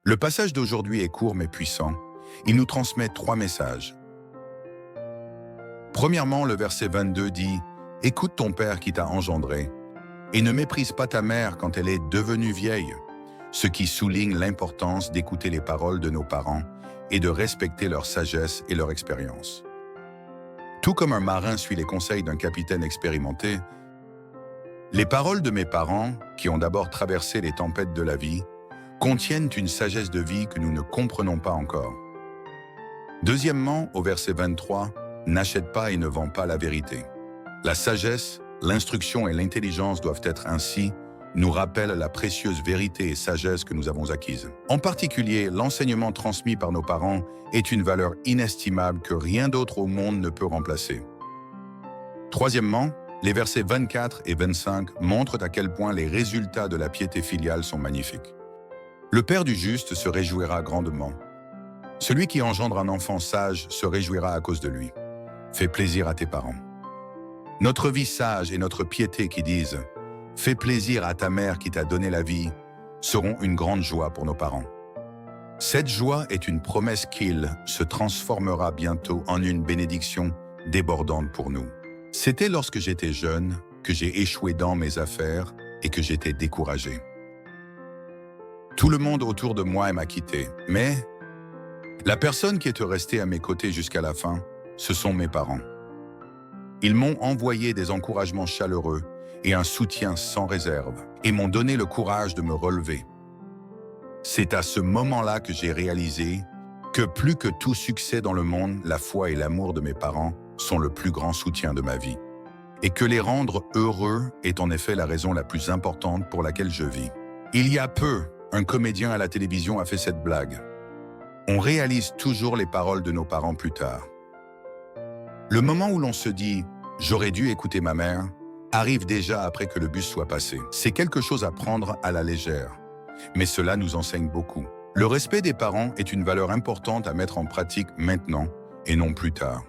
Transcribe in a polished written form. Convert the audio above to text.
Le passage d'aujourd'hui est court mais puissant. Il nous transmet trois messages. Premièrement, le verset 22 dit « Écoute ton père qui t'a engendré, et ne méprise pas ta mère quand elle est devenue vieille », ce qui souligne l'importance d'écouter les paroles de nos parents et de respecter leur sagesse et leur expérience. Tout comme un marin suit les conseils d'un capitaine expérimenté, les paroles de mes parents, qui ont d'abord traversé les tempêtes de la vie, contiennent une sagesse de vie que nous ne comprenons pas encore. Deuxièmement, au verset 23, « N'achète pas et ne vends pas la vérité ». La sagesse, l'instruction et l'intelligence doivent être ainsi, nous rappellent la précieuse vérité et sagesse que nous avons acquise. En particulier, l'enseignement transmis par nos parents est une valeur inestimable que rien d'autre au monde ne peut remplacer. Troisièmement, les versets 24 et 25 montrent à quel point les résultats de la piété filiale sont magnifiques. Le Père du juste se réjouira grandement. Celui qui engendre un enfant sage se réjouira à cause de lui. Fais plaisir à tes parents. Notre vie sage et notre piété qui disent « Fais plaisir à ta mère qui t'a donné la vie » seront une grande joie pour nos parents. Cette joie est une promesse qu'il se transformera bientôt en une bénédiction débordante pour nous. C'était lorsque j'étais jeune que j'ai échoué dans mes affaires et que j'étais découragé. Tout le monde autour de moi m'a quitté, mais la personne qui est restée à mes côtés jusqu'à la fin, ce sont mes parents. Ils m'ont envoyé des encouragements chaleureux et un soutien sans réserve, et m'ont donné le courage de me relever. C'est à ce moment-là que j'ai réalisé que plus que tout succès dans le monde, la foi et l'amour de mes parents sont le plus grand soutien de ma vie, et que les rendre heureux est en effet la raison la plus importante pour laquelle je vis. Il y a peu, un comédien à la télévision a fait cette blague. On réalise toujours les paroles de nos parents plus tard. Le moment où l'on se dit « j'aurais dû écouter ma mère » arrive déjà après que le bus soit passé. C'est quelque chose à prendre à la légère, mais cela nous enseigne beaucoup. Le respect des parents est une valeur importante à mettre en pratique maintenant et non plus tard.